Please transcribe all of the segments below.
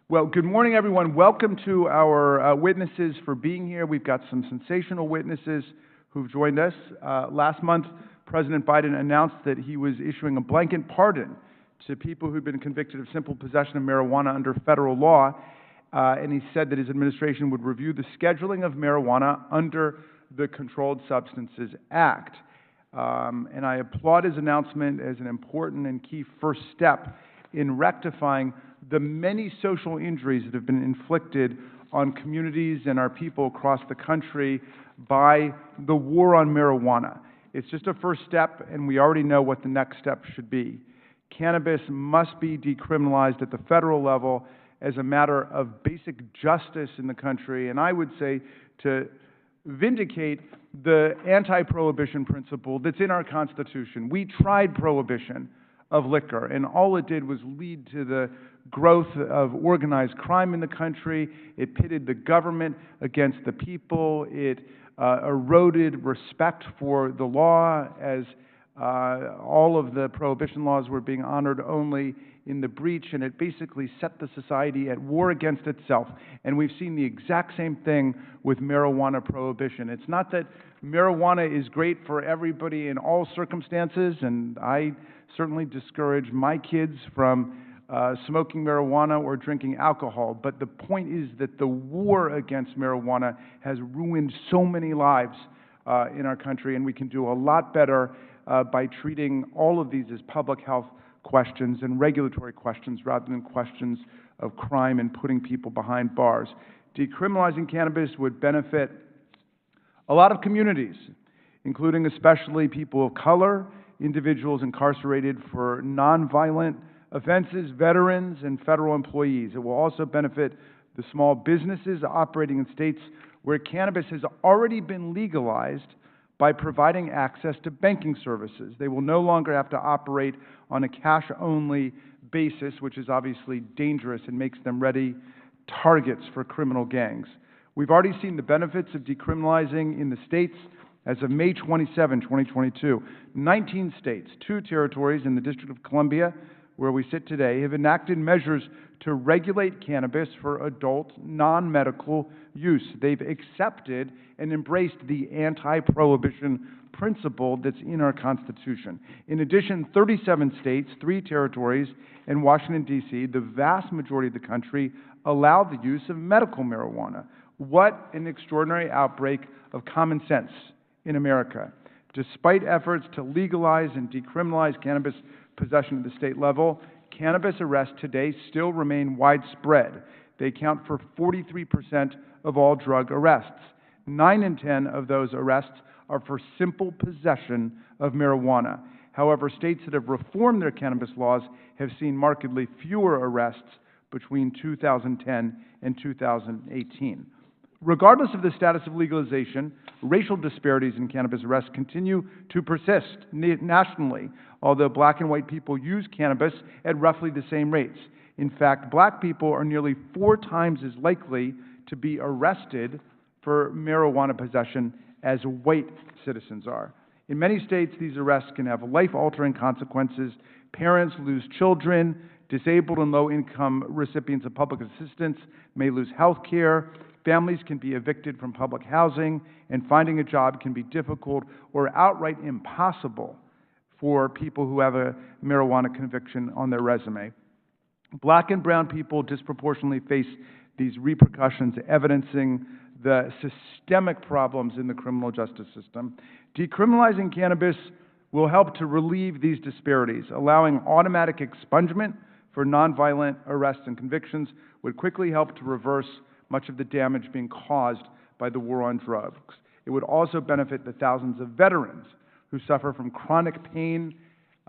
Well, good morning, everyone. Welcome to our witnesses for being here. We've got some sensational witnesses who've joined us. Last month, President Biden announced that he was issuing a blanket pardon to people who'd been convicted of simple possession of marijuana under federal law, and he said that his administration would review the scheduling of marijuana under the Controlled Substances Act. And I applaud his announcement as an important and key first step in rectifying the many social injuries that have been inflicted on communities and our people across the country by the war on marijuana. It's just a first step, and we already know what the next step should be. Cannabis must be decriminalized at the federal level as a matter of basic justice in the country, and I would say to vindicate the anti-prohibition principle that's in our Constitution. We tried prohibition of liquor, and all it did was lead to the growth of organized crime in the country. It pitted the government against the people. It eroded respect for the law, as all of the prohibition laws were being honored only in the breach, and it basically set the society at war against itself. And we've seen the exact same thing with marijuana prohibition. It's not that marijuana is great for everybody in all circumstances, and I certainly discourage my kids from smoking marijuana or drinking alcohol. But the point is that the war against marijuana has ruined so many lives in our country, and we can do a lot better by treating all of these as public health questions and regulatory questions rather than questions of crime and putting people behind bars. Decriminalizing cannabis would benefit a lot of communities, including especially people of color, individuals incarcerated for nonviolent offenses, veterans, and federal employees. It will also benefit the small businesses operating in states where cannabis has already been legalized by providing access to banking services. They will no longer have to operate on a cash-only basis, which is obviously dangerous and makes them ready targets for criminal gangs. We've already seen the benefits of decriminalizing in the states. As of May 27, 2022, 19 states, 2 territories in the District of Columbia, where we sit today, have enacted measures to regulate cannabis for adult, non-medical use. They've accepted and embraced the anti-prohibition principle that's in our Constitution. In addition, 37 states, 3 territories, and Washington, D.C., the vast majority of the country, allow the use of medical marijuana. What an extraordinary outbreak of common sense in America. Despite efforts to legalize and decriminalize cannabis possession at the state level, cannabis arrests today still remain widespread. They account for 43% of all drug arrests. 9 in 10 of those arrests are for simple possession of marijuana. However, states that have reformed their cannabis laws have seen markedly fewer arrests between 2010 and 2018. Regardless of the status of legalization, racial disparities in cannabis arrests continue to persist nationally, although black and white people use cannabis at roughly the same rates. In fact, black people are nearly 4 times as likely to be arrested for marijuana possession as white citizens are. In many states, these arrests can have life-altering consequences. Parents lose children. Disabled and low-income recipients of public assistance may lose health care. Families can be evicted from public housing, and finding a job can be difficult or outright impossible for people who have a marijuana conviction on their resume. Black and brown people disproportionately face these repercussions, evidencing the systemic problems in the criminal justice system. Decriminalizing cannabis will help to relieve these disparities. Allowing automatic expungement for nonviolent arrests and convictions would quickly help to reverse much of the damage being caused by the war on drugs. It would also benefit the thousands of veterans who suffer from chronic pain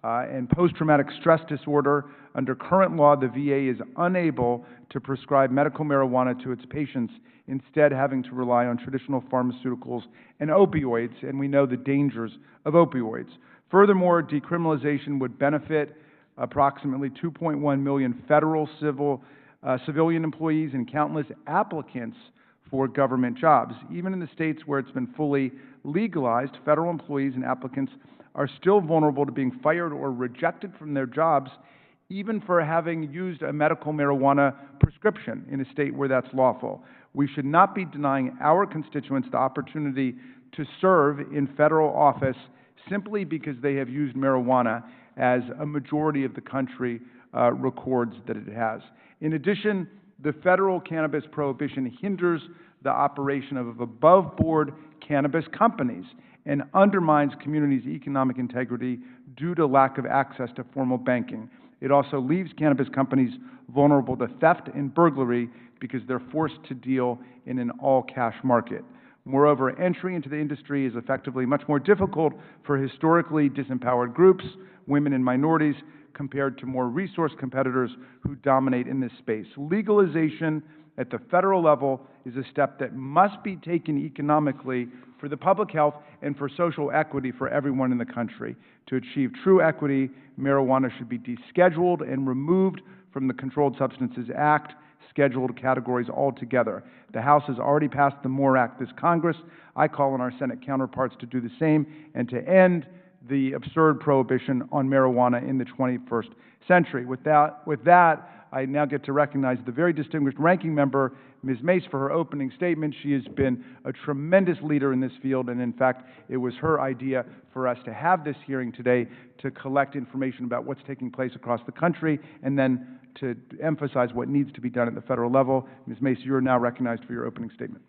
and post-traumatic stress disorder. Under current law, the VA is unable to prescribe medical marijuana to its patients, instead having to rely on traditional pharmaceuticals and opioids, and we know the dangers of opioids. Furthermore, decriminalization would benefit approximately 2.1 million federal civilian employees and countless applicants for government jobs. Even in the states where it's been fully legalized, federal employees and applicants are still vulnerable to being fired or rejected from their jobs even for having used a medical marijuana prescription in a state where that's lawful. We should not be denying our constituents the opportunity to serve in federal office simply because they have used marijuana, as a majority of the country records that it has. In addition, the federal cannabis prohibition hinders the operation of above-board cannabis companies and undermines communities' economic integrity due to lack of access to formal banking. It also leaves cannabis companies vulnerable to theft and burglary because they're forced to deal in an all-cash market. Moreover, entry into the industry is effectively much more difficult for historically disempowered groups, women and minorities, compared to more resource competitors who dominate in this space. Legalization at the federal level is a step that must be taken economically for the public health and for social equity for everyone in the country. To achieve true equity, marijuana should be descheduled and removed from the Controlled Substances Act scheduled categories altogether. The House has already passed the MORE Act this Congress. I call on our Senate counterparts to do the same and to end the absurd prohibition on marijuana in the 21st century. With that, I now get to recognize the very distinguished ranking member, Ms. Mace, for her opening statement. She has been a tremendous leader in this field, and in fact, it was her idea for us to have this hearing today to collect information about what's taking place across the country and then to emphasize what needs to be done at the federal level. Ms. Mace, you are now recognized for your opening statement.